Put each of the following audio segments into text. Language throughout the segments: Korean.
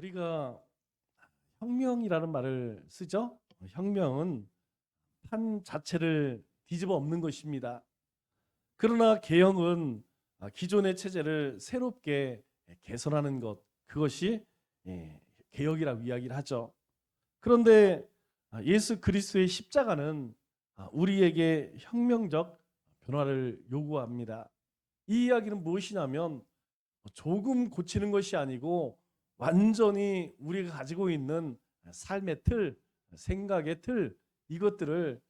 우리가 혁명이라는 말을 쓰죠. 혁명은 판 자체를 뒤집어 엎는 것입니다. 그러나 개혁은 기존의 체제를 새롭게 개선하는 것, 그것이 개혁이라고 이야기를 하죠. 그런데 예수 그리스도의 십자가는 우리에게 혁명적 변화를 요구합니다. 이 이야기는 무엇이냐면 조금 고치는 것이 아니고 완전히 우리가 가지고 있는 삶의 틀, 생각의 틀, 이것들을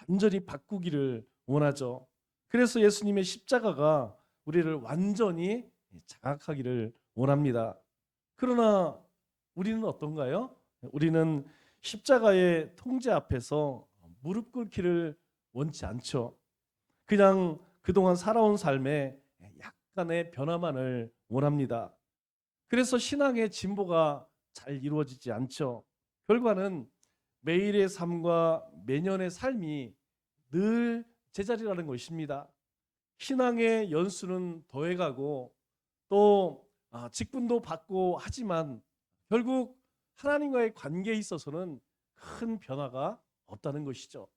완전히 바꾸기를 원하죠. 그래서 예수님의 십자가가 우리를 완전히 장악하기를 원합니다. 그러나 우리는 어떤가요? 우리는 십자가의 통제 앞에서 무릎 꿇기를 원치 않죠. 그냥 그동안 살아온 삶에 약간의 변화만을 원합니다. 그래서 신앙의 진보가 잘 이루어지지 않죠. 결과는 매일의 삶과 매년의 삶이 늘 제자리라는 것입니다. 신앙의 연수는 더해가고 또 직분도 받고 하지만 결국 하나님과의 관계에 있어서는 큰 변화가 없다는 것이죠.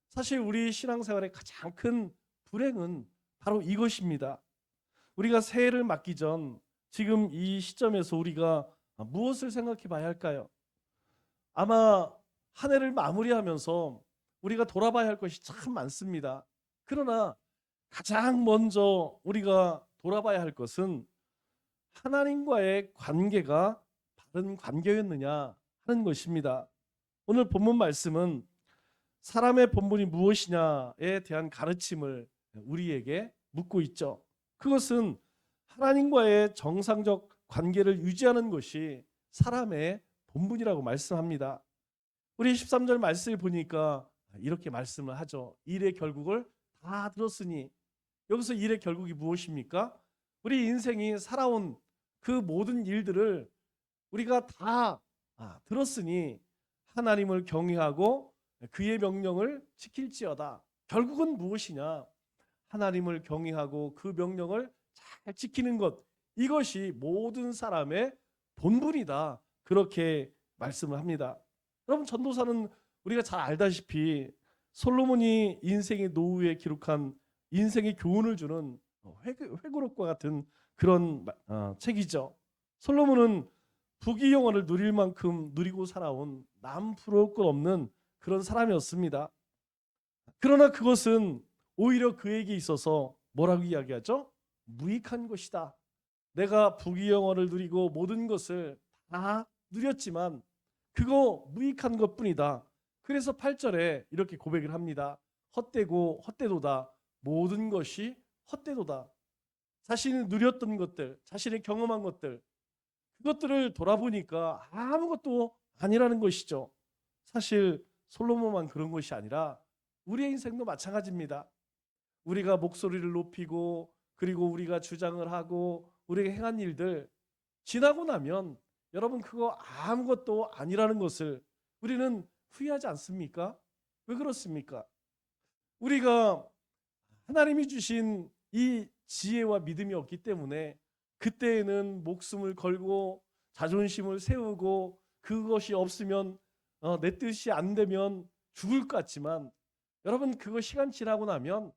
사실 우리 신앙생활의 가장 큰 불행은 바로 이것입니다. 우리가 새해를 맞기 전 지금 이 시점에서 우리가 무엇을 생각해 봐야 할까요? 아마 한 해를 마무리하면서 우리가 돌아봐야 할 것이 참 많습니다. 그러나 가장 먼저 우리가 돌아봐야 할 것은 하나님과의 관계가 바른 관계였느냐 하는 것입니다. 오늘 본문 말씀은 사람의 본분이 무엇이냐에 대한 가르침을 우리에게 묻고 있죠. 그것은 하나님과의 정상적 관계를 유지하는 것이 사람의 본분이라고 말씀합니다. 우리 13절 말씀을 보니까 이렇게 말씀을 하죠. 일의 결국을 다 들었으니, 여기서 일의 결국이 무엇입니까? 우리 인생이 살아온 그 모든 일들을 우리가 다 들었으니 하나님을 경외하고 그의 명령을 지킬지어다. 결국은 무엇이냐? 하나님을 경외하고 그 명령을 잘 지키는 것, 이것이 모든 사람의 본분이다. 그렇게 말씀을 합니다. 여러분, 전도사는 우리가 잘 알다시피 솔로몬이 인생의 노후에 기록한 인생의 교훈을 주는 회고록과 같은 그런 책이죠. 솔로몬은 부귀영화를 누릴 만큼 누리고 살아온 남 부러울 것 없는 그런 사람이었습니다. 그러나 그것은 오히려 그에게 있어서 뭐라고 이야기하죠? 무익한 것이다. 내가 부귀영화를 누리고 모든 것을 다 누렸지만 그거 무익한 것뿐이다. 그래서 8절에 이렇게 고백을 합니다. 헛되고 헛되도다. 모든 것이 헛되도다. 자신이 누렸던 것들, 자신이 경험한 것들, 그것들을 돌아보니까 아무것도 아니라는 것이죠. 사실 솔로몬만 그런 것이 아니라 우리의 인생도 마찬가지입니다. 우리가 목소리를 높이고 그리고 우리가 주장을 하고 우리가 행한 일들 지나고 나면 여러분 그거 아무것도 아니라는 것을 우리는 후회하지 않습니까? 왜 그렇습니까? 우리가 하나님이 주신 이 지혜와 믿음이 없기 때문에 그때에는 목숨을 걸고 자존심을 세우고 그것이 없으면 내 뜻이 안 되면 죽을 것 같지만 여러분 그거 시간 지나고 나면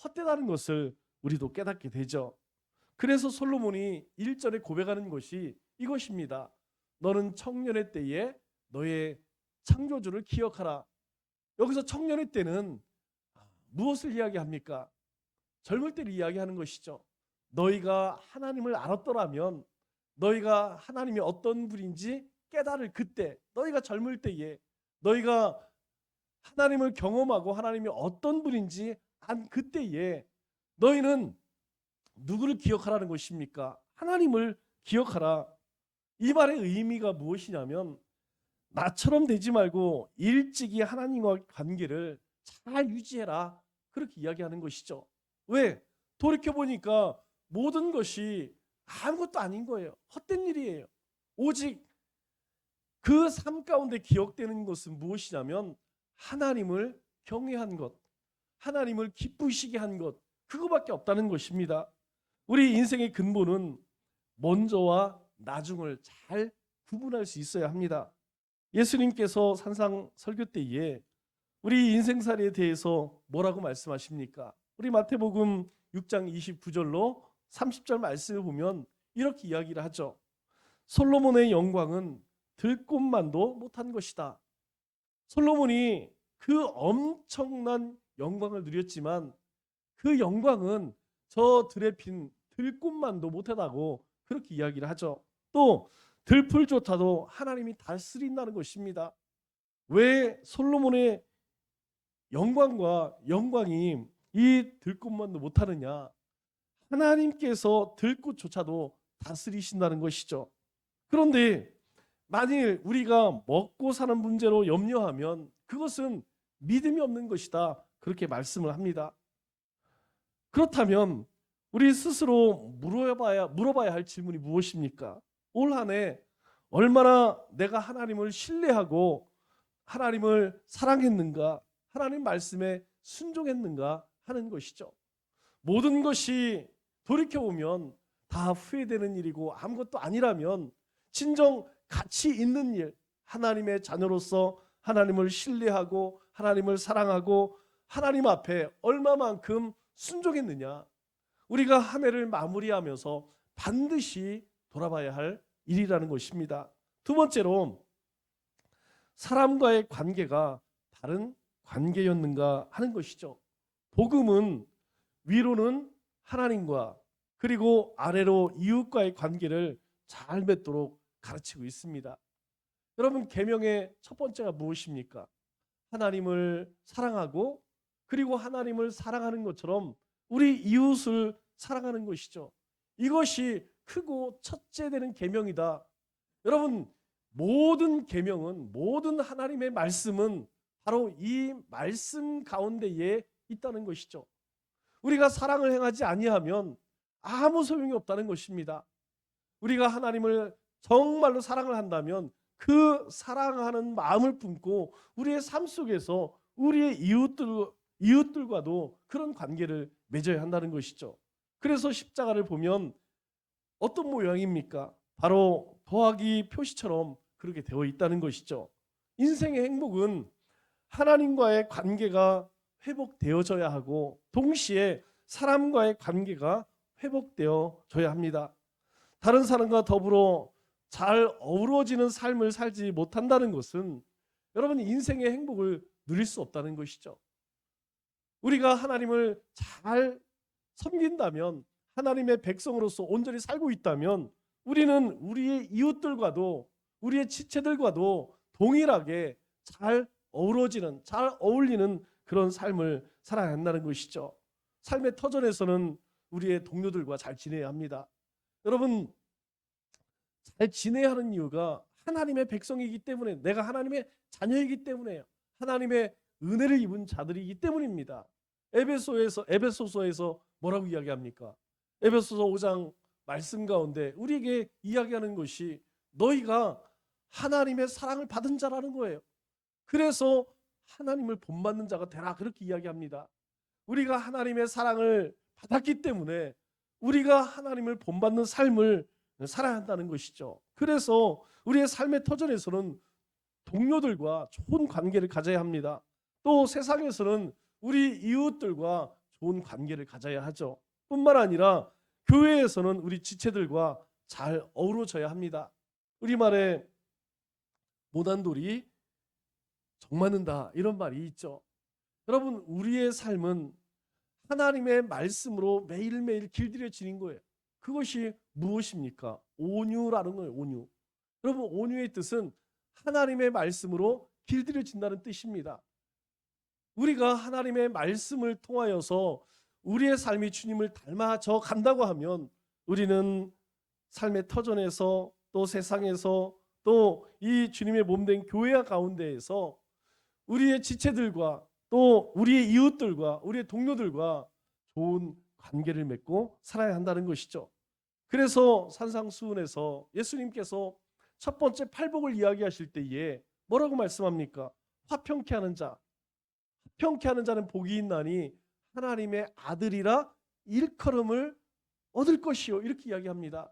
헛되다는 것을 우리도 깨닫게 되죠. 그래서 솔로몬이 1절에 고백하는 것이 이것입니다. 너는 청년의 때에 너의 창조주를 기억하라. 여기서 청년의 때는 무엇을 이야기합니까? 젊을 때를 이야기하는 것이죠. 너희가 하나님을 알았더라면 너희가 하나님이 어떤 분인지 깨달을 그때, 너희가 젊을 때에 너희가 하나님을 경험하고 하나님이 어떤 분인지 안 그때에 너희는 누구를 기억하라는 것입니까? 하나님을 기억하라. 이 말의 의미가 무엇이냐면 나처럼 되지 말고 일찍이 하나님과 관계를 잘 유지해라. 그렇게 이야기하는 것이죠. 왜? 돌이켜보니까 모든 것이 아무것도 아닌 거예요. 헛된 일이에요. 오직 그 삶 가운데 기억되는 것은 무엇이냐면 하나님을 경외한 것, 하나님을 기쁘시게 한 것, 그거밖에 없다는 것입니다. 우리 인생의 근본은 먼저와 나중을 잘 구분할 수 있어야 합니다. 예수님께서 산상 설교 때에 우리 인생살이에 대해서 뭐라고 말씀하십니까? 우리 마태복음 6장 29절로 30절 말씀을 보면 이렇게 이야기를 하죠. 솔로몬의 영광은 들꽃만도 못한 것이다. 솔로몬이 그 엄청난 영광을 누렸지만 그 영광은 저 들에 핀 들꽃만도 못하다고 그렇게 이야기를 하죠. 또 들풀조차도 하나님이 다스린다는 것입니다. 왜 솔로몬의 영광과 영광이 이 들꽃만도 못하느냐? 하나님께서 들꽃조차도 다스리신다는 것이죠. 그런데 만일 우리가 먹고 사는 문제로 염려하면 그것은 믿음이 없는 것이다. 그렇게 말씀을 합니다. 그렇다면 우리 스스로 물어봐야 할 질문이 무엇입니까? 올 한 해 얼마나 내가 하나님을 신뢰하고 하나님을 사랑했는가, 하나님 말씀에 순종했는가 하는 것이죠. 모든 것이 돌이켜보면 다 후회되는 일이고 아무것도 아니라면 진정 가치 있는 일, 하나님의 자녀로서 하나님을 신뢰하고 하나님을 사랑하고 하나님 앞에 얼마만큼 순종했느냐, 우리가 한 해를 마무리하면서 반드시 돌아봐야 할 일이라는 것입니다. 두 번째로 사람과의 관계가 다른 관계였는가 하는 것이죠. 복음은 위로는 하나님과 그리고 아래로 이웃과의 관계를 잘 맺도록 가르치고 있습니다. 여러분, 계명의 첫 번째가 무엇입니까? 하나님을 사랑하고 그리고 하나님을 사랑하는 것처럼 우리 이웃을 사랑하는 것이죠. 이것이 크고 첫째 되는 계명이다. 여러분, 모든 계명은, 모든 하나님의 말씀은 바로 이 말씀 가운데에 있다는 것이죠. 우리가 사랑을 행하지 아니하면 아무 소용이 없다는 것입니다. 우리가 하나님을 정말로 사랑을 한다면 그 사랑하는 마음을 품고 우리의 삶 속에서 우리의 이웃들과도 그런 관계를 맺어야 한다는 것이죠. 그래서 십자가를 보면 어떤 모양입니까? 바로 더하기 표시처럼 그렇게 되어 있다는 것이죠. 인생의 행복은 하나님과의 관계가 회복되어져야 하고 동시에 사람과의 관계가 회복되어져야 합니다. 다른 사람과 더불어 잘 어우러지는 삶을 살지 못한다는 것은 여러분 인생의 행복을 누릴 수 없다는 것이죠. 우리가 하나님을 잘 섬긴다면, 하나님의 백성으로서 온전히 살고 있다면 우리는 우리의 이웃들과도 우리의 지체들과도 동일하게 잘 어우러지는, 잘 어울리는 그런 삶을 살아야 한다는 것이죠. 삶의 터전에서는 우리의 동료들과 잘 지내야 합니다. 여러분, 잘 지내야 하는 이유가 하나님의 백성이기 때문에, 내가 하나님의 자녀이기 때문에요. 하나님의 은혜를 입은 자들이기 때문입니다. 에베소서에서 뭐라고 이야기합니까? 에베소서 5장 말씀 가운데 우리에게 이야기하는 것이 너희가 하나님의 사랑을 받은 자라는 거예요. 그래서 하나님을 본받는 자가 되라, 그렇게 이야기합니다. 우리가 하나님의 사랑을 받았기 때문에 우리가 하나님을 본받는 삶을 살아야 한다는 것이죠. 그래서 우리의 삶의 터전에서는 동료들과 좋은 관계를 가져야 합니다. 또 세상에서는 우리 이웃들과 좋은 관계를 가져야 하죠. 뿐만 아니라 교회에서는 우리 지체들과 잘 어우러져야 합니다. 우리말에 못한 돌이 정 맞는다, 이런 말이 있죠. 여러분, 우리의 삶은 하나님의 말씀으로 매일매일 길들여지는 거예요. 그것이 무엇입니까? 온유라는 거예요. 온유. 여러분, 온유의 뜻은 하나님의 말씀으로 길들여진다는 뜻입니다. 우리가 하나님의 말씀을 통하여서 우리의 삶이 주님을 닮아져 간다고 하면 우리는 삶의 터전에서 또 세상에서 또 이 주님의 몸된 교회 가운데에서 우리의 지체들과 또 우리의 이웃들과 우리의 동료들과 좋은 관계를 맺고 살아야 한다는 것이죠. 그래서 산상수훈에서 예수님께서 첫 번째 팔복을 이야기하실 때에 뭐라고 말씀합니까? 화평케 하는 자, 화평케 하는 자는 복이 있나니 하나님의 아들이라 일컬음을 얻을 것이요, 이렇게 이야기합니다.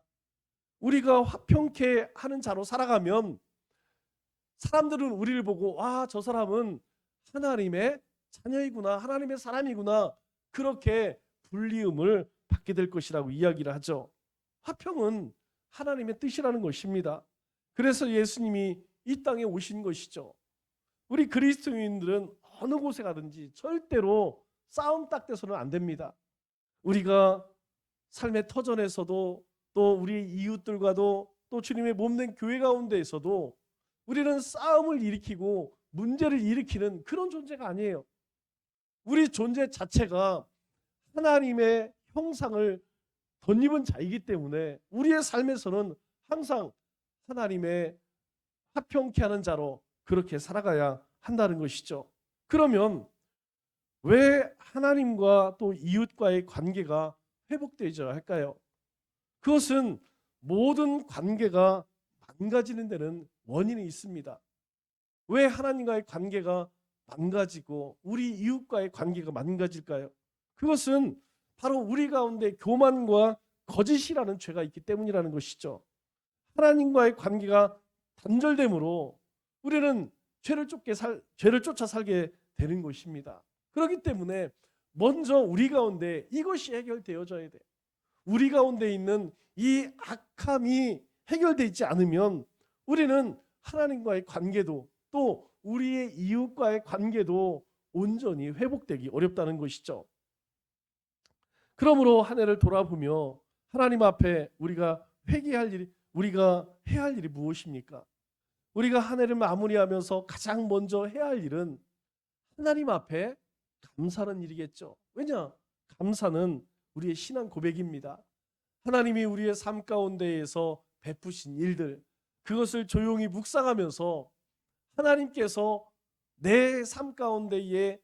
우리가 화평케 하는 자로 살아가면 사람들은 우리를 보고 와, 저 사람은 하나님의 자녀이구나, 하나님의 사람이구나, 그렇게 불리움을 받게 될 것이라고 이야기를 하죠. 화평은 하나님의 뜻이라는 것입니다. 그래서 예수님이 이 땅에 오신 것이죠. 우리 그리스도인들은 어느 곳에 가든지 절대로 싸움 딱 돼서는 안 됩니다. 우리가 삶의 터전에서도, 또 우리 이웃들과도, 또 주님의 몸된 교회 가운데에서도 우리는 싸움을 일으키고 문제를 일으키는 그런 존재가 아니에요. 우리 존재 자체가 하나님의 형상을 덧입은 자이기 때문에 우리의 삶에서는 항상 하나님의 화평케 하는 자로 그렇게 살아가야 한다는 것이죠. 그러면 왜 하나님과 또 이웃과의 관계가 회복되어야 할까요? 그것은 모든 관계가 망가지는 데는 원인이 있습니다. 왜 하나님과의 관계가 망가지고 우리 이웃과의 관계가 망가질까요? 그것은 바로 우리 가운데 교만과 거짓이라는 죄가 있기 때문이라는 것이죠. 하나님과의 관계가 단절됨으로 우리는 죄를 쫓아 살게 되는 것입니다. 그렇기 때문에 먼저 우리 가운데 이것이 해결되어져야 돼요. 우리 가운데 있는 이 악함이 해결되지 않으면 우리는 하나님과의 관계도, 또 우리의 이웃과의 관계도 온전히 회복되기 어렵다는 것이죠. 그러므로 한 해를 돌아보며 하나님 앞에 우리가 해야 할 일이 무엇입니까? 우리가 한 해를 마무리하면서 가장 먼저 해야 할 일은 하나님 앞에 감사하는 일이겠죠. 왜냐? 감사는 우리의 신앙 고백입니다. 하나님이 우리의 삶 가운데에서 베푸신 일들, 그것을 조용히 묵상하면서 하나님께서 내 삶 가운데에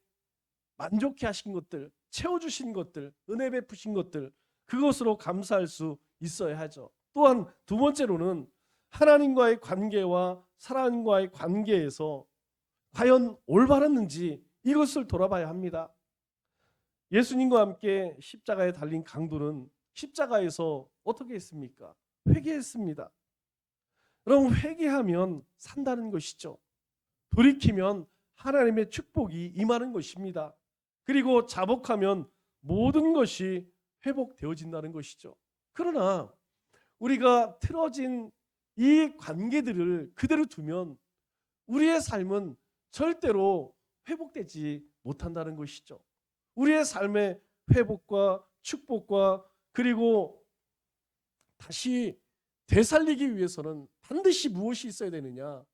만족해 하신 것들, 채워주신 것들, 은혜 베푸신 것들, 그것으로 감사할 수 있어야 하죠. 또한 두 번째로는 하나님과의 관계와 사람과의 관계에서 과연 올바랐는지 이것을 돌아봐야 합니다. 예수님과 함께 십자가에 달린 강도는 십자가에서 어떻게 했습니까? 회개했습니다. 여러분, 회개하면 산다는 것이죠. 돌이키면 하나님의 축복이 임하는 것입니다. 그리고 자복하면 모든 것이 회복되어진다는 것이죠. 그러나 우리가 틀어진 이 관계들을 그대로 두면 우리의 삶은 절대로 회복되지 못한다는 것이죠. 우리의 삶의 회복과 축복과 그리고 다시 되살리기 위해서는 반드시 무엇이 있어야 되느냐?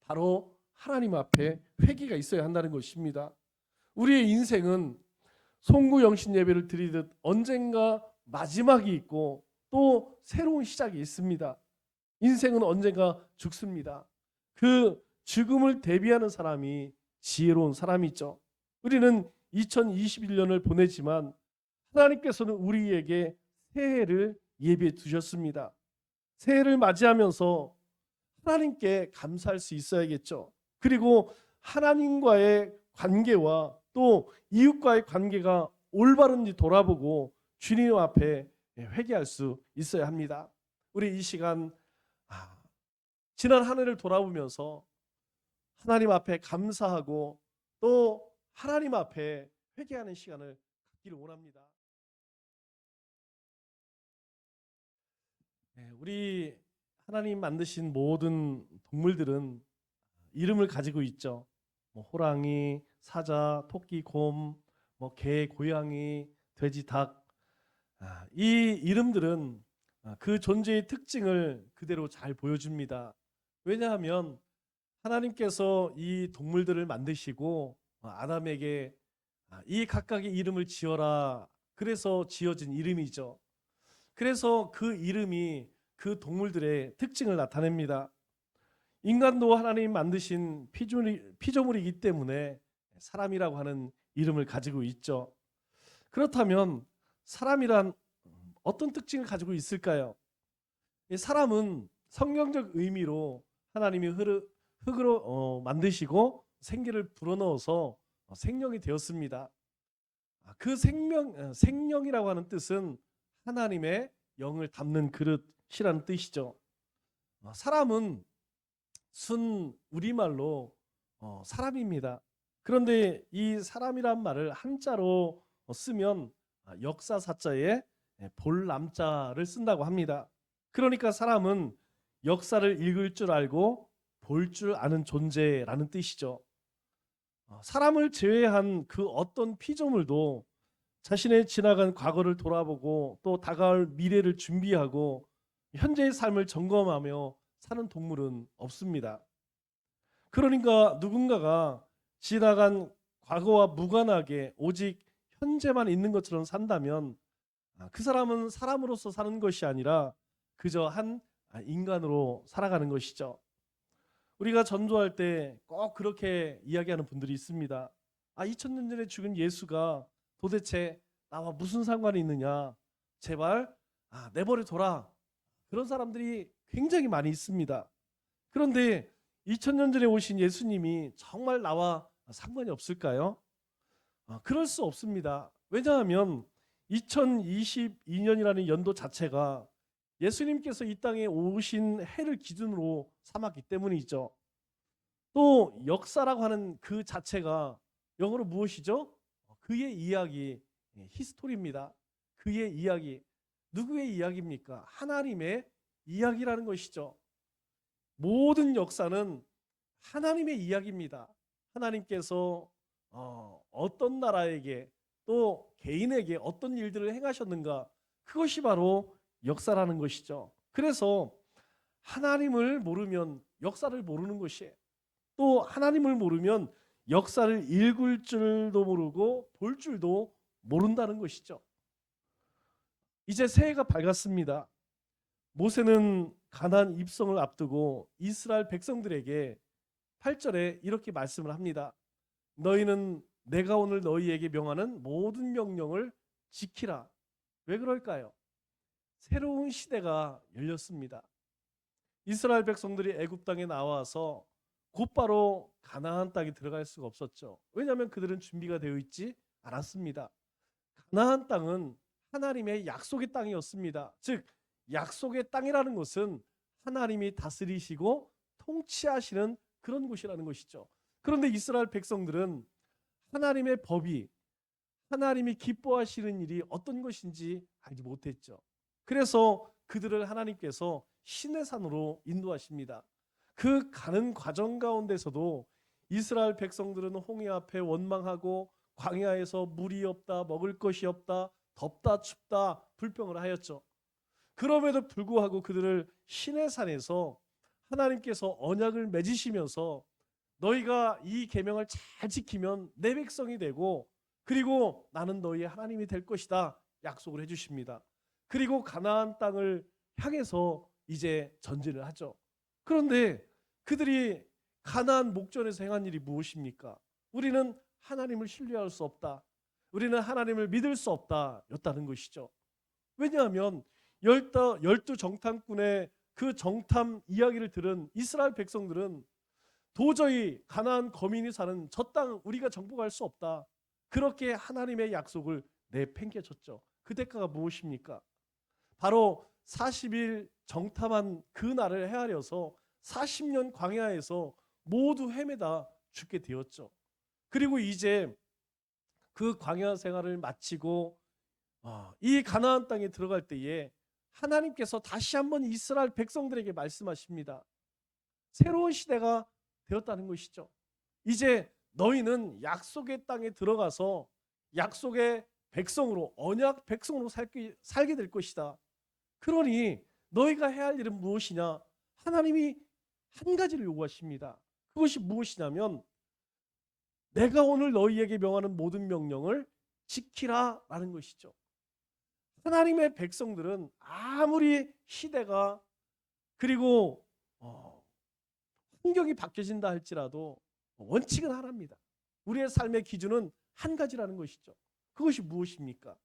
바로 하나님 앞에 회개가 있어야 한다는 것입니다. 우리의 인생은 송구영신 예배를 드리듯 언젠가 마지막이 있고 또 새로운 시작이 있습니다. 인생은 언젠가 죽습니다. 그 죽음을 대비하는 사람이 지혜로운 사람이죠. 우리는 2021년을 보내지만 하나님께서는 우리에게 새해를 예비해 두셨습니다. 새해를 맞이하면서 하나님께 감사할 수 있어야겠죠. 그리고 하나님과의 관계와 또 이웃과의 관계가 올바른지 돌아보고 주님 앞에 회개할 수 있어야 합니다. 우리 이 시간 지난 한 해를 돌아보면서 하나님 앞에 감사하고 또 하나님 앞에 회개하는 시간을 갖기를 원합니다. 우리 하나님 만드신 모든 동물들은 이름을 가지고 있죠. 호랑이, 사자, 토끼, 곰, 개, 고양이, 돼지, 닭. 이 이름들은 그 존재의 특징을 그대로 잘 보여줍니다. 왜냐하면 하나님께서 이 동물들을 만드시고 아담에게 이 각각의 이름을 지어라, 그래서 지어진 이름이죠. 그래서 그 이름이 그 동물들의 특징을 나타냅니다. 인간도 하나님 만드신 피조물이기 때문에 사람이라고 하는 이름을 가지고 있죠. 그렇다면 사람이란 어떤 특징을 가지고 있을까요? 사람은 성경적 의미로 하나님이 흙으로 만드시고 생기를 불어넣어서 생명이 되었습니다. 그 생명이라고 하는 뜻은 하나님의 영을 담는 그릇, 뜻이죠. 사람은 순 우리말로 사람입니다. 그런데 이 사람이란 말을 한자로 쓰면 역사사자에 볼남자를 쓴다고 합니다. 그러니까 사람은 역사를 읽을 줄 알고 볼 줄 아는 존재라는 뜻이죠. 사람을 제외한 그 어떤 피조물도 자신의 지나간 과거를 돌아보고 또 다가올 미래를 준비하고 현재의 삶을 점검하며 사는 동물은 없습니다. 그러니까 누군가가 지나간 과거와 무관하게 오직 현재만 있는 것처럼 산다면 그 사람은 사람으로서 사는 것이 아니라 그저 한 인간으로 살아가는 것이죠. 우리가 전도할 때 꼭 그렇게 이야기하는 분들이 있습니다. 2000년 전에 죽은 예수가 도대체 나와 무슨 상관이 있느냐, 제발 내버려 둬라, 그런 사람들이 굉장히 많이 있습니다. 그런데 2000년 전에 오신 예수님이 정말 나와 상관이 없을까요? 그럴 수 없습니다. 왜냐하면 2022년이라는 연도 자체가 예수님께서 이 땅에 오신 해를 기준으로 삼았기 때문이죠. 또 역사라고 하는 그 자체가 영어로 무엇이죠? 그의 이야기, 히스토리입니다. 그의 이야기. 누구의 이야기입니까? 하나님의 이야기라는 것이죠. 모든 역사는 하나님의 이야기입니다. 하나님께서 어떤 나라에게 또 개인에게 어떤 일들을 행하셨는가, 그것이 바로 역사라는 것이죠. 그래서 하나님을 모르면 역사를 모르는 것이에요. 또 하나님을 모르면 역사를 읽을 줄도 모르고 볼 줄도 모른다는 것이죠. 이제 새해가 밝았습니다. 모세는 가나안 입성을 앞두고 이스라엘 백성들에게 8절에 이렇게 말씀을 합니다. 너희는 내가 오늘 너희에게 명하는 모든 명령을 지키라. 왜 그럴까요? 새로운 시대가 열렸습니다. 이스라엘 백성들이 애굽 땅에 나와서 곧바로 가나안 땅에 들어갈 수가 없었죠. 왜냐하면 그들은 준비가 되어 있지 않았습니다. 가나안 땅은 하나님의 약속의 땅이었습니다. 즉 약속의 땅이라는 것은 하나님이 다스리시고 통치하시는 그런 곳이라는 것이죠. 그런데 이스라엘 백성들은 하나님의 법이, 하나님이 기뻐하시는 일이 어떤 것인지 알지 못했죠. 그래서 그들을 하나님께서 시내산으로 인도하십니다. 그 가는 과정 가운데서도 이스라엘 백성들은 홍해 앞에 원망하고 광야에서 물이 없다, 먹을 것이 없다, 덥다, 춥다 불평을 하였죠. 그럼에도 불구하고 그들을 시내산에서 하나님께서 언약을 맺으시면서 너희가 이 계명을 잘 지키면 내 백성이 되고 그리고 나는 너희의 하나님이 될 것이다 약속을 해주십니다. 그리고 가나안 땅을 향해서 이제 전진을 하죠. 그런데 그들이 가나안 목전에서 행한 일이 무엇입니까? 우리는 하나님을 신뢰할 수 없다, 우리는 하나님을 믿을 수 없다 였다는 것이죠. 왜냐하면 열두 정탐꾼의 그 정탐 이야기를 들은 이스라엘 백성들은 도저히 가나안 거민이 사는 저 땅 우리가 정복할 수 없다, 그렇게 하나님의 약속을 내팽개쳤죠. 그 대가가 무엇입니까? 바로 40일 정탐한 그 날을 헤아려서 40년 광야에서 모두 헤매다 죽게 되었죠. 그리고 이제 그 광야 생활을 마치고 이 가나안 땅에 들어갈 때에 하나님께서 다시 한번 이스라엘 백성들에게 말씀하십니다. 새로운 시대가 되었다는 것이죠. 이제 너희는 약속의 땅에 들어가서 약속의 백성으로, 언약 백성으로 살게 될 것이다. 그러니 너희가 해야 할 일은 무엇이냐? 하나님이 한 가지를 요구하십니다. 그것이 무엇이냐면 내가 오늘 너희에게 명하는 모든 명령을 지키라라는 것이죠. 하나님의 백성들은 아무리 시대가 그리고 환경이 바뀌어진다 할지라도 원칙은 하나입니다. 우리의 삶의 기준은 한 가지라는 것이죠. 그것이 무엇입니까?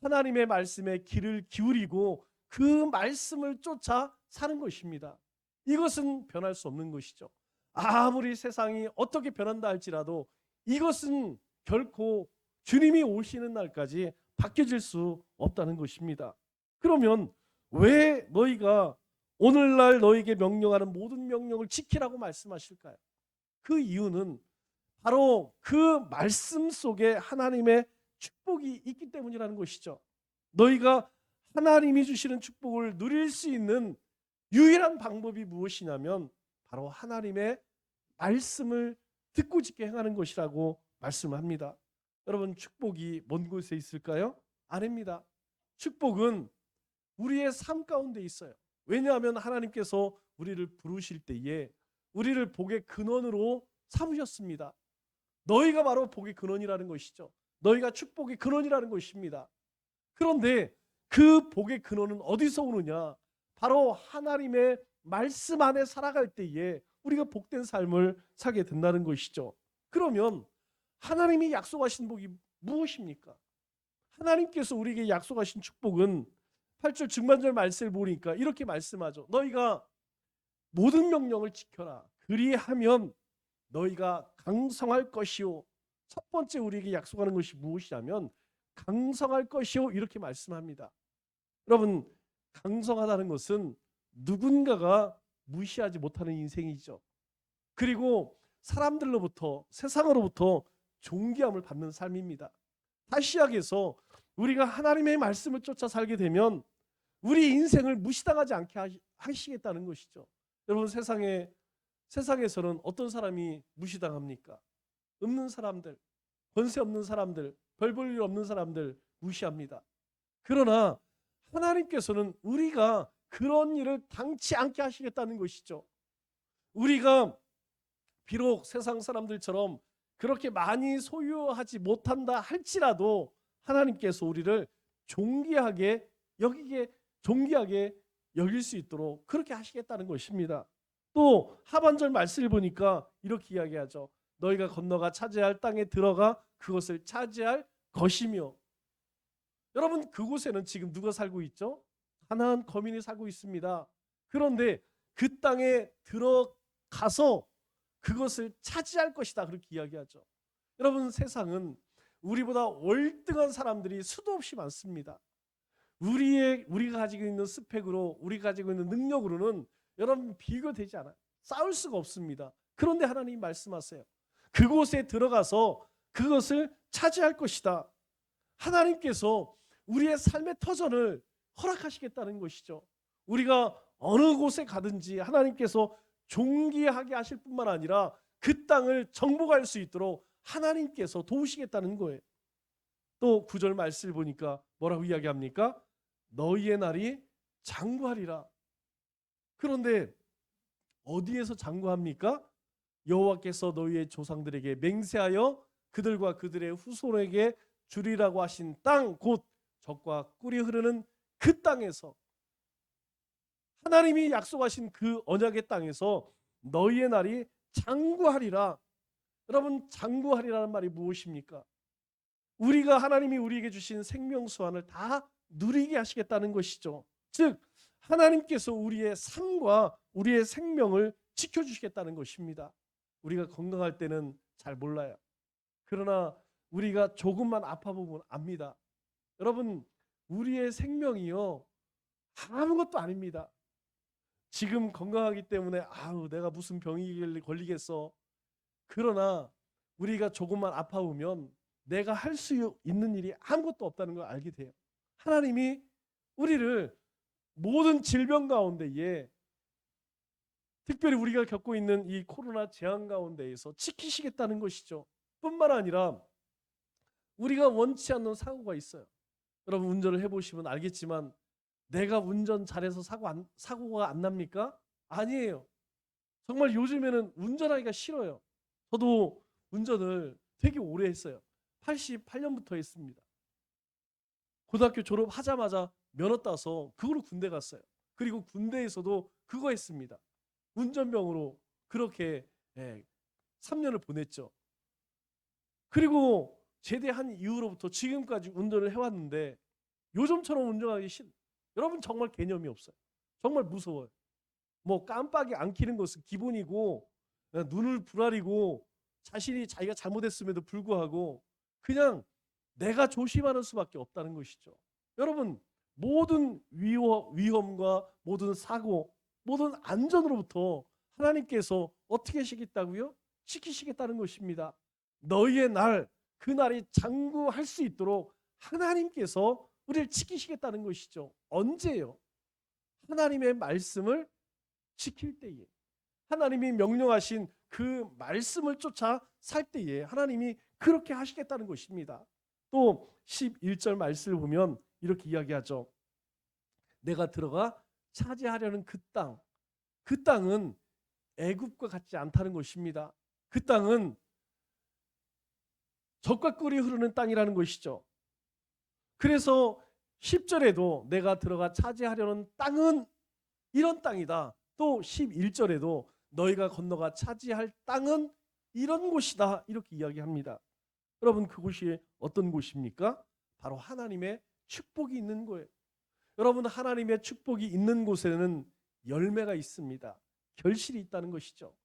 하나님의 말씀에 귀를 기울이고 그 말씀을 쫓아 사는 것입니다. 이것은 변할 수 없는 것이죠. 아무리 세상이 어떻게 변한다 할지라도 이것은 결코 주님이 오시는 날까지 바뀌어질 수 없다는 것입니다. 그러면 왜 너희가 오늘날 너희에게 명령하는 모든 명령을 지키라고 말씀하실까요? 그 이유는 바로 그 말씀 속에 하나님의 축복이 있기 때문이라는 것이죠. 너희가 하나님이 주시는 축복을 누릴 수 있는 유일한 방법이 무엇이냐면 바로 하나님의 말씀을 듣고 지켜 행하는 것이라고 말씀합니다. 여러분, 축복이 먼 곳에 있을까요? 아닙니다. 축복은 우리의 삶 가운데 있어요. 왜냐하면 하나님께서 우리를 부르실 때에 우리를 복의 근원으로 삼으셨습니다. 너희가 바로 복의 근원이라는 것이죠. 너희가 축복의 근원이라는 것입니다. 그런데 그 복의 근원은 어디서 오느냐? 바로 하나님의 말씀 안에 살아갈 때에 우리가 복된 삶을 살게 된다는 것이죠. 그러면 하나님이 약속하신 복이 무엇입니까? 하나님께서 우리에게 약속하신 축복은 8절 중반절 말씀을 보니까 이렇게 말씀하죠. 너희가 모든 명령을 지켜라. 그리하면 너희가 강성할 것이요. 첫 번째 우리에게 약속하는 것이 무엇이냐면 강성할 것이요, 이렇게 말씀합니다. 여러분, 강성하다는 것은 누군가가 무시하지 못하는 인생이죠. 그리고 사람들로부터, 세상으로부터 존귀함을 받는 삶입니다. 다시 시작해서 우리가 하나님의 말씀을 쫓아 살게 되면 우리 인생을 무시당하지 않게 하시겠다는 것이죠. 여러분, 세상에서는 어떤 사람이 무시당합니까? 없는 사람들, 권세 없는 사람들, 별 볼 일 없는 사람들 무시합니다. 그러나 하나님께서는 우리가 그런 일을 당치 않게 하시겠다는 것이죠. 우리가 비록 세상 사람들처럼 그렇게 많이 소유하지 못한다 할지라도 하나님께서 우리를 존귀하게 여길 수 있도록 그렇게 하시겠다는 것입니다. 또 하반절 말씀을 보니까 이렇게 이야기하죠. 너희가 건너가 차지할 땅에 들어가 그것을 차지할 것이며. 여러분, 그곳에는 지금 누가 살고 있죠? 가나안 거민이 살고 있습니다. 그런데 그 땅에 들어가서 그것을 차지할 것이다, 그렇게 이야기하죠. 여러분, 세상은 우리보다 월등한 사람들이 수도 없이 많습니다. 우리가 가지고 있는 스펙으로, 우리가 가지고 있는 능력으로는 여러분 비교되지 않아요. 싸울 수가 없습니다. 그런데 하나님이 말씀하세요. 그곳에 들어가서 그것을 차지할 것이다. 하나님께서 우리의 삶의 터전을 허락하시겠다는 것이죠. 우리가 어느 곳에 가든지 하나님께서 존귀하게 하실 뿐만 아니라 그 땅을 정복할 수 있도록 하나님께서 도우시겠다는 거예요. 또 9절 말씀을 보니까 뭐라고 이야기합니까? 너희의 날이 장구하리라. 그런데 어디에서 장구합니까? 여호와께서 너희의 조상들에게 맹세하여 그들과 그들의 후손에게 주리라고 하신 땅, 곧 젖과 꿀이 흐르는 그 땅에서, 하나님이 약속하신 그 언약의 땅에서 너희의 날이 장구하리라. 여러분, 장구하리라는 말이 무엇입니까? 우리가 하나님이 우리에게 주신 생명수완을 다 누리게 하시겠다는 것이죠. 즉 하나님께서 우리의 삶과 우리의 생명을 지켜주시겠다는 것입니다. 우리가 건강할 때는 잘 몰라요. 그러나 우리가 조금만 아파보면 압니다. 여러분, 우리의 생명이요 아무것도 아닙니다. 지금 건강하기 때문에 내가 무슨 병이 걸리겠어. 그러나 우리가 조금만 아파보면 내가 할 수 있는 일이 아무것도 없다는 걸 알게 돼요. 하나님이 우리를 모든 질병 가운데에, 특별히 우리가 겪고 있는 이 코로나 재앙 가운데에서 지키시겠다는 것이죠. 뿐만 아니라 우리가 원치 않는 사고가 있어요. 여러분, 운전을 해보시면 알겠지만 내가 운전 잘해서 사고가 안 납니까? 아니에요. 정말 요즘에는 운전하기가 싫어요. 저도 운전을 되게 오래 했어요. 88년부터 했습니다. 고등학교 졸업하자마자 면허 따서 그걸로 군대 갔어요. 그리고 군대에서도 그거 했습니다. 운전병으로 그렇게 3년을 보냈죠. 그리고 제대한 이후로부터 지금까지 운전을 해왔는데 요즘처럼 운전하기 싫어요. 여러분, 정말 개념이 없어요. 정말 무서워요. 뭐 깜빡이 안 켜는 것은 기본이고, 눈을 부라리고 자기가 잘못했음에도 불구하고 그냥 내가 조심하는 수밖에 없다는 것이죠. 여러분, 모든 위험과 모든 사고, 모든 안전으로부터 하나님께서 어떻게 하시겠다고요? 지키시겠다는 것입니다. 너희의 날, 그 날이 장구할 수 있도록 하나님께서 우리를 지키시겠다는 것이죠. 언제요? 하나님의 말씀을 지킬 때에, 하나님이 명령하신 그 말씀을 쫓아 살 때에 하나님이 그렇게 하시겠다는 것입니다. 또 11절 말씀을 보면 이렇게 이야기하죠. 내가 들어가 차지하려는 그 땅은 애굽과 같지 않다는 것입니다. 그 땅은 젖과 꿀이 흐르는 땅이라는 것이죠. 그래서 10절에도 내가 들어가 차지하려는 땅은 이런 땅이다. 또 11절에도 너희가 건너가 차지할 땅은 이런 곳이다. 이렇게 이야기합니다. 여러분, 그곳이 어떤 곳입니까? 바로 하나님의 축복이 있는 거예요. 여러분, 하나님의 축복이 있는 곳에는 열매가 있습니다. 결실이 있다는 것이죠.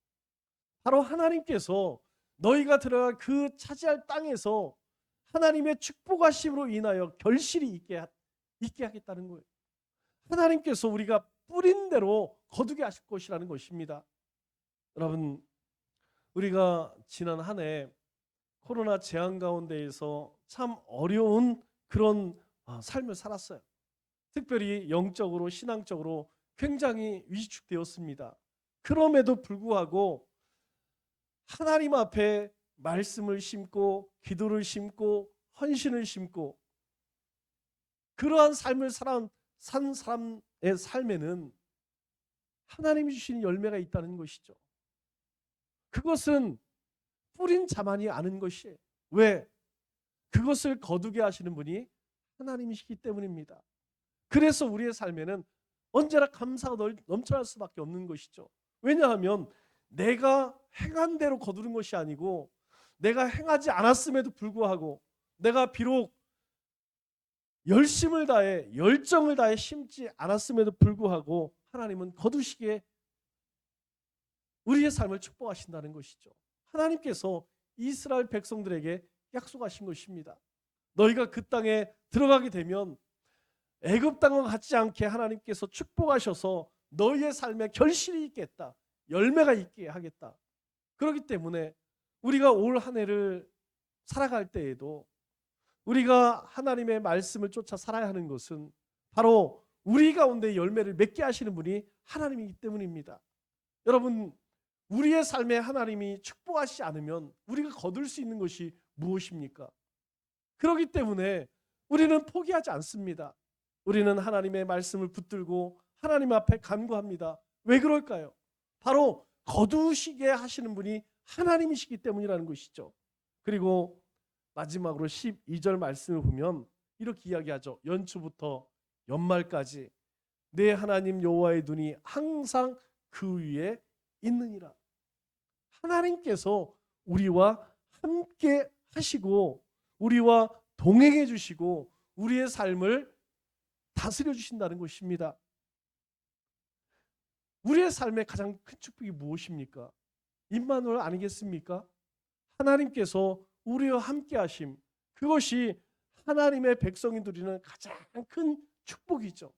바로 하나님께서 너희가 들어가 그 차지할 땅에서 하나님의 축복하심으로 인하여 결실이 있게 하겠다는 거예요. 하나님께서 우리가 뿌린 대로 거두게 하실 것이라는 것입니다. 여러분, 우리가 지난 한 해 코로나 재앙 가운데에서 참 어려운 그런 삶을 살았어요. 특별히 영적으로 신앙적으로 굉장히 위축되었습니다. 그럼에도 불구하고 하나님 앞에 말씀을 심고 기도를 심고 헌신을 심고 그러한 삶을 산 사람의 삶에는 하나님이 주신 열매가 있다는 것이죠. 그것은 뿌린 자만이 아는 것이에요. 왜? 그것을 거두게 하시는 분이 하나님이시기 때문입니다. 그래서 우리의 삶에는 언제나 감사가 넘쳐날 수밖에 없는 것이죠. 왜냐하면 내가 행한 대로 거두는 것이 아니고 내가 행하지 않았음에도 불구하고 내가 비록 열심을 다해 열정을 다해 심지 않았음에도 불구하고 하나님은 거두시기에 우리의 삶을 축복하신다는 것이죠. 하나님께서 이스라엘 백성들에게 약속하신 것입니다. 너희가 그 땅에 들어가게 되면 애굽 땅과 같지 않게 하나님께서 축복하셔서 너희의 삶에 결실이 있겠다. 열매가 있게 하겠다. 그렇기 때문에 우리가 올 한 해를 살아갈 때에도 우리가 하나님의 말씀을 쫓아 살아야 하는 것은 바로 우리 가운데 열매를 맺게 하시는 분이 하나님이기 때문입니다. 여러분, 우리의 삶에 하나님이 축복하시지 않으면 우리가 거둘 수 있는 것이 무엇입니까? 그렇기 때문에 우리는 포기하지 않습니다. 우리는 하나님의 말씀을 붙들고 하나님 앞에 간구합니다. 왜 그럴까요? 바로 거두시게 하시는 분이 하나님이시기 때문이라는 것이죠. 그리고 마지막으로 12절 말씀을 보면 이렇게 이야기하죠. 연초부터 연말까지 내 하나님 여호와의 눈이 항상 그 위에 있느니라. 하나님께서 우리와 함께 하시고 우리와 동행해 주시고 우리의 삶을 다스려 주신다는 것입니다. 우리의 삶의 가장 큰 축복이 무엇입니까? 임마누엘 아니겠습니까? 하나님께서 우리와 함께 하심, 그것이 하나님의 백성이 누리는 가장 큰 축복이죠.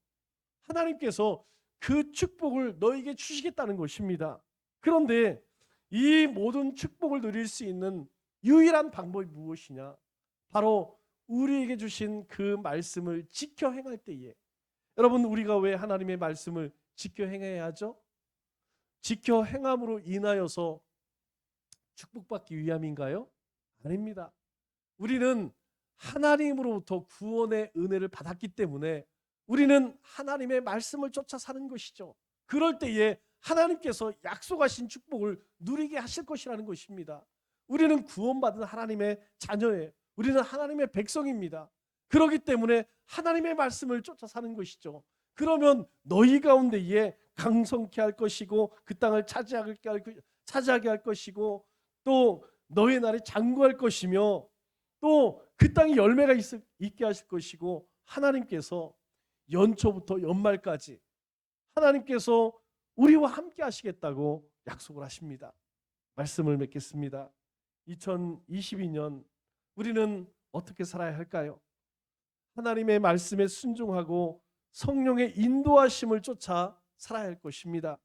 하나님께서 그 축복을 너에게 주시겠다는 것입니다. 그런데 이 모든 축복을 누릴 수 있는 유일한 방법이 무엇이냐? 바로 우리에게 주신 그 말씀을 지켜 행할 때에. 여러분, 우리가 왜 하나님의 말씀을 지켜 행해야 하죠? 지켜 행함으로 인하여서 축복받기 위함인가요? 아닙니다. 우리는 하나님으로부터 구원의 은혜를 받았기 때문에 우리는 하나님의 말씀을 쫓아 사는 것이죠. 그럴 때에 하나님께서 약속하신 축복을 누리게 하실 것이라는 것입니다. 우리는 구원받은 하나님의 자녀예요. 우리는 하나님의 백성입니다. 그렇기 때문에 하나님의 말씀을 쫓아 사는 것이죠. 그러면 너희 가운데에 강성케 할 것이고 그 땅을 차지하게 할 것이고 또 너희 날에 장구할 것이며 또 그 땅에 열매가 있게 하실 것이고 하나님께서 연초부터 연말까지 하나님께서 우리와 함께 하시겠다고 약속을 하십니다. 말씀을 맺겠습니다. 2022년 우리는 어떻게 살아야 할까요? 하나님의 말씀에 순종하고 성령의 인도하심을 쫓아 살아야 할 것입니다.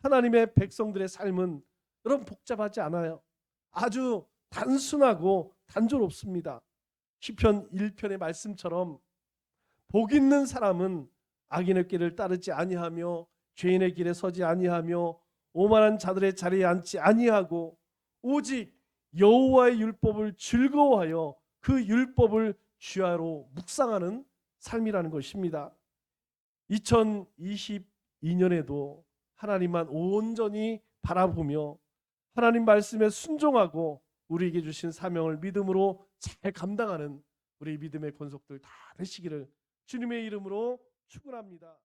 하나님의 백성들의 삶은 여러분 복잡하지 않아요. 아주 단순하고 단조롭습니다. 시편 1편의 말씀처럼 복 있는 사람은 악인의 길을 따르지 아니하며 죄인의 길에 서지 아니하며 오만한 자들의 자리에 앉지 아니하고 오직 여호와의 율법을 즐거워하여 그 율법을 주야로 묵상하는 삶이라는 것입니다. 2022년에도 하나님만 온전히 바라보며 하나님 말씀에 순종하고 우리에게 주신 사명을 믿음으로 잘 감당하는 우리 믿음의 권속들 다 되시기를 주님의 이름으로 축원합니다.